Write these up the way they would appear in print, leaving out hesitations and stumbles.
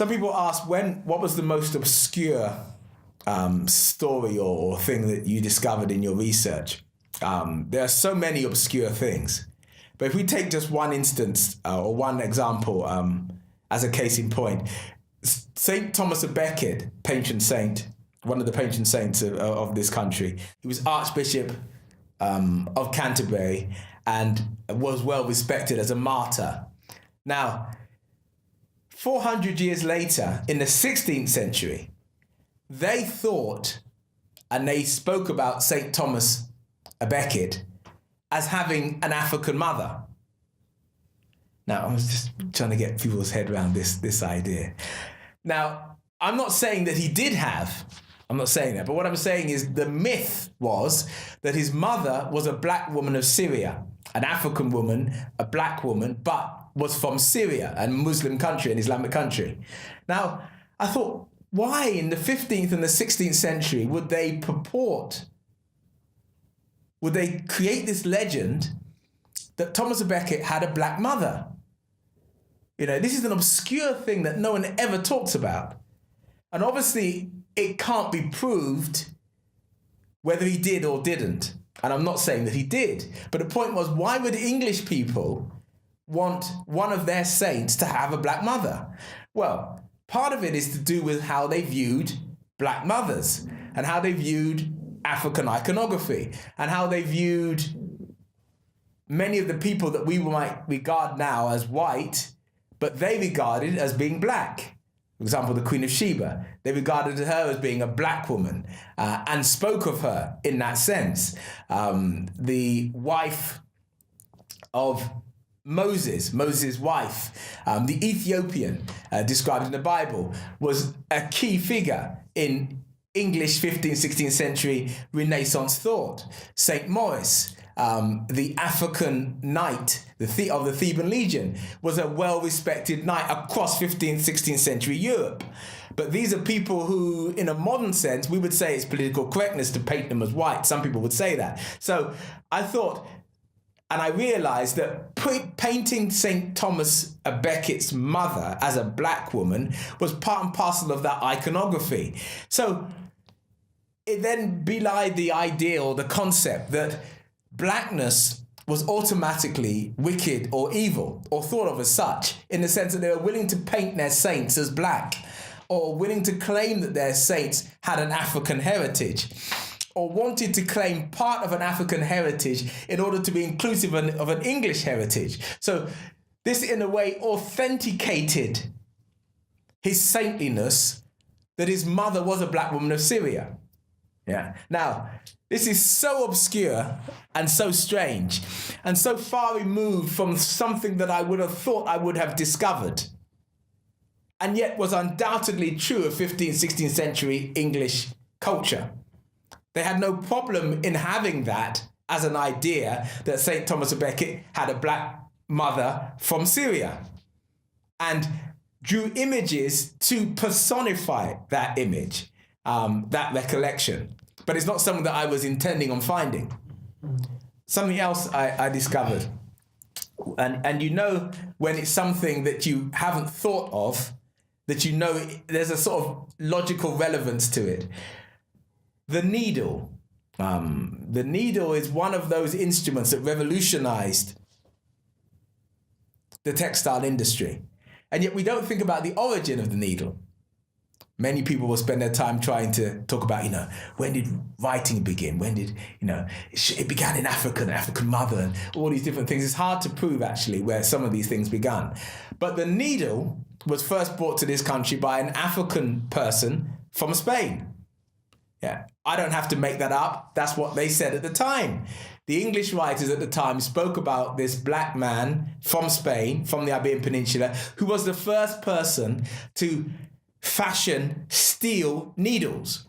Some people ask, what was the most obscure story or thing that you discovered in your research? There are so many obscure things. But if we take just one instance or one example as a case in point, St. Thomas of Becket, patron saint, one of the patron saints of this country, he was Archbishop of Canterbury and was well respected as a martyr. Now, 400 years later, in the 16th century, they thought, and they spoke about St. Thomas of Becket as having an African mother. Now, I was just trying to get people's head around this idea. Now, I'm not saying that he did have, I'm not saying that, but what I'm saying is the myth was that his mother was a black woman of Syria, an African woman, a black woman, but was from Syria, a Muslim country, an Islamic country. Now, I thought, why in the 15th and the 16th century would they create this legend that Thomas of Becket had a black mother? You know, this is an obscure thing that no one ever talks about. And obviously, it can't be proved whether he did or didn't. And I'm not saying that he did. But the point was, why would English people want one of their saints to have a black mother? Well, part of it is to do with how they viewed black mothers and how they viewed African iconography and how they viewed many of the people that we might regard now as white, but they regarded as being black. For example, the Queen of Sheba, they regarded her as being a black woman and spoke of her in that sense. The wife of Moses' wife, the Ethiopian described in the Bible, was a key figure in English 15th, 16th century Renaissance thought. St. Maurice, the African knight of the Theban Legion, was a well-respected knight across 15th, 16th century Europe. But these are people who, in a modern sense, we would say it's political correctness to paint them as white. Some people would say that. So I thought, and I realized that painting St. Thomas of Becket's mother as a black woman was part and parcel of that iconography. So it then belied the idea or the concept that blackness was automatically wicked or evil, or thought of as such, in the sense that they were willing to paint their saints as black, or willing to claim that their saints had an African heritage, or wanted to claim part of an African heritage in order to be inclusive of an English heritage. So this, in a way, authenticated his saintliness, that his mother was a black woman of Syria. Yeah. Now, this is so obscure and so strange and so far removed from something that I would have thought I would have discovered, and yet was undoubtedly true of 15th, 16th century English culture. They had no problem in having that as an idea that St. Thomas of Becket had a black mother from Syria, and drew images to personify that image, that recollection. But it's not something that I was intending on finding. Something else I discovered. And you know when it's something that you haven't thought of, that you know there's a sort of logical relevance to it. The needle. The needle is one of those instruments that revolutionized the textile industry. And yet we don't think about the origin of the needle. Many people will spend their time trying to talk about, when did writing begin? When did, it began in Africa, an African mother, and all these different things. It's hard to prove, actually, where some of these things began. But the needle was first brought to this country by an African person from Spain. Yeah, I don't have to make that up. That's what they said at the time. The English writers at the time spoke about this black man from Spain, from the Iberian Peninsula, who was the first person to fashion steel needles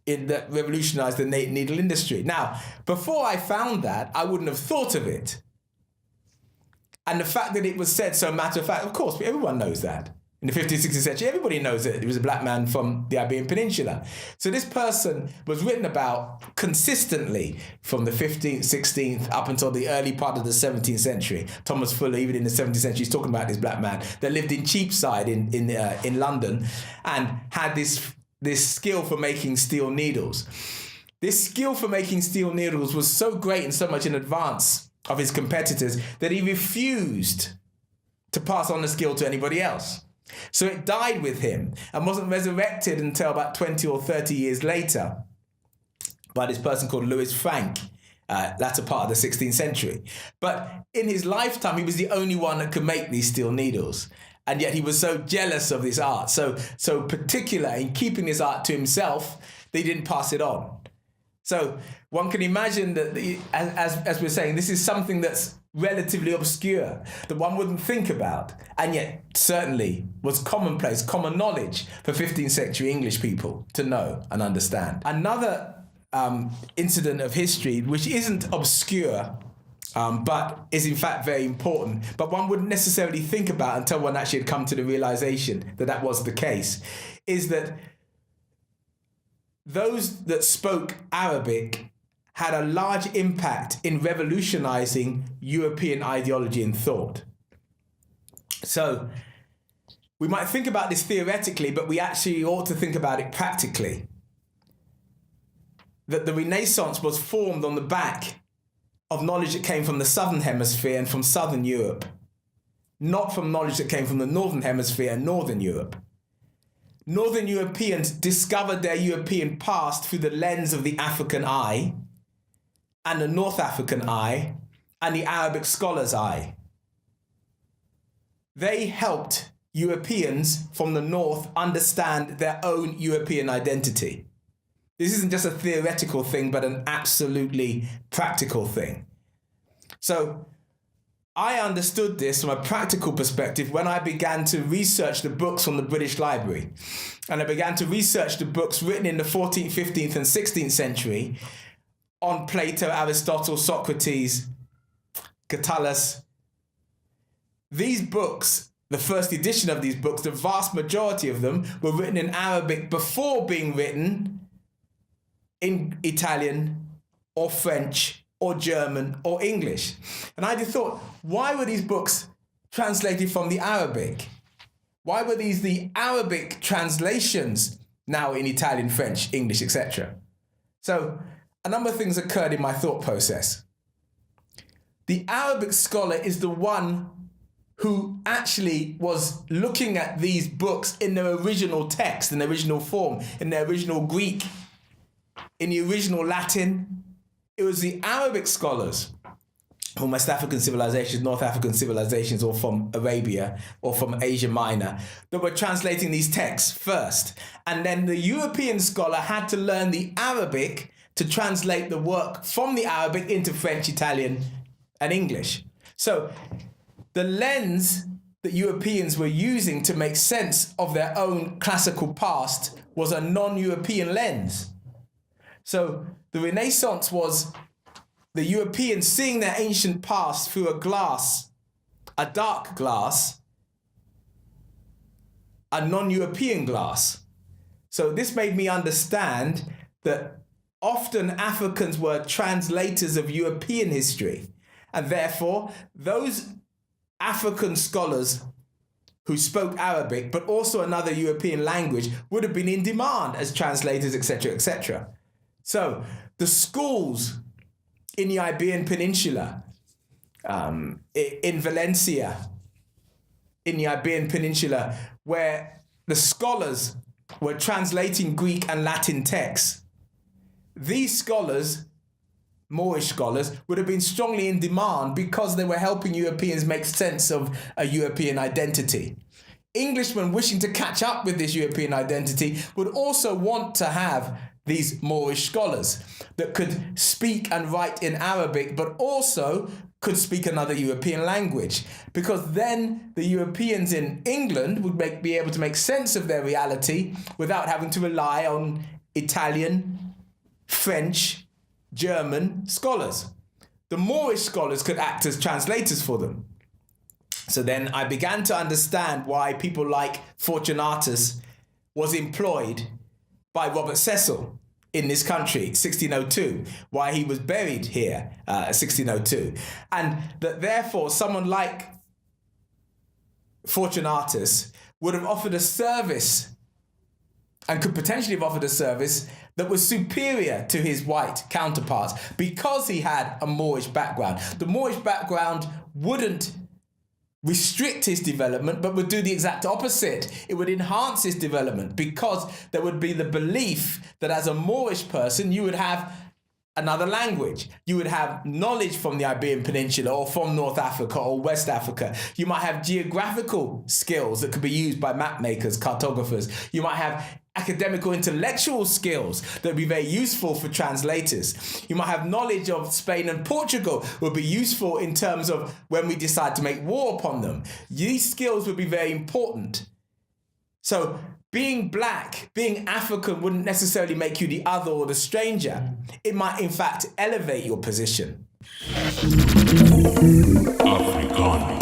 that revolutionized the needle industry. Now, before I found that, I wouldn't have thought of it. And the fact that it was said so matter of fact, of course, everyone knows that. in the 15th, 16th century. Everybody knows that he was a black man from the Iberian Peninsula. So this person was written about consistently from the 15th, 16th, up until the early part of the 17th century. Thomas Fuller, even in the 17th century, he's talking about this black man that lived in Cheapside in London and had this skill for making steel needles. This skill for making steel needles was so great and so much in advance of his competitors that he refused to pass on the skill to anybody else. So it died with him and wasn't resurrected until about 20 or 30 years later by this person called Louis Frank, latter part of the 16th century. But in his lifetime, he was the only one that could make these steel needles. And yet he was so jealous of this art, so particular in keeping this art to himself, that he didn't pass it on. So one can imagine that, as we're saying, this is something that's relatively obscure, that one wouldn't think about, and yet certainly was commonplace, common knowledge for 15th century English people to know and understand. Another incident of history, which isn't obscure, but is in fact very important, but one wouldn't necessarily think about until one actually had come to the realization that that was the case, is that those that spoke Arabic had a large impact in revolutionizing European ideology and thought. So we might think about this theoretically, but we actually ought to think about it practically. That the Renaissance was formed on the back of knowledge that came from the Southern Hemisphere and from Southern Europe, not from knowledge that came from the Northern Hemisphere and Northern Europe. Northern Europeans discovered their European past through the lens of the African eye, and the North African eye, and the Arabic scholar's eye. They helped Europeans from the North understand their own European identity. This isn't just a theoretical thing, but an absolutely practical thing. So I understood this from a practical perspective when I began to research the books from the British Library. And I began to research the books written in the 14th, 15th, and 16th century on Plato, Aristotle, Socrates, Catullus. These books, the first edition of these books, the vast majority of them were written in Arabic before being written in Italian or French or German or English. And I just thought, why were these books translated from the Arabic? Why were these the Arabic translations now in Italian, French, English, etc.? So a number of things occurred in my thought process. The Arabic scholar is the one who actually was looking at these books in their original text, in their original form, in their original Greek, in the original Latin. It was the Arabic scholars from West African civilizations, North African civilizations, or from Arabia, or from Asia Minor, that were translating these texts first. And then the European scholar had to learn the Arabic to translate the work from the Arabic into French, Italian, and English. So the lens that Europeans were using to make sense of their own classical past was a non-European lens. So the Renaissance was the Europeans seeing their ancient past through a glass, a dark glass, a non-European glass. So this made me understand that often Africans were translators of European history, and therefore those African scholars who spoke Arabic, but also another European language, would have been in demand as translators, etc., etc. So the schools in the Iberian Peninsula, in Valencia, in the Iberian Peninsula, where the scholars were translating Greek and Latin texts, these scholars, Moorish scholars, would have been strongly in demand because they were helping Europeans make sense of a European identity. Englishmen wishing to catch up with this European identity would also want to have these Moorish scholars that could speak and write in Arabic, but also could speak another European language, because then the Europeans in England would be able to make sense of their reality without having to rely on Italian, French, German scholars. The Moorish scholars could act as translators for them. So then I began to understand why people like Fortunatus was employed by Robert Cecil in this country, 1602, why he was buried here, 1602. And that therefore someone like Fortunatus would have offered a service and could potentially have offered a service that was superior to his white counterparts because he had a Moorish background. The Moorish background wouldn't restrict his development, but would do the exact opposite. It would enhance his development because there would be the belief that as a Moorish person, you would have another language. You would have knowledge from the Iberian Peninsula or from North Africa or West Africa. You might have geographical skills that could be used by map makers, cartographers. You might have academic intellectual skills that would be very useful for translators. You might have knowledge of Spain and Portugal would be useful in terms of when we decide to make war upon them. These skills would be very important. So being black, being African wouldn't necessarily make you the other or the stranger. It might in fact elevate your position. Africanus.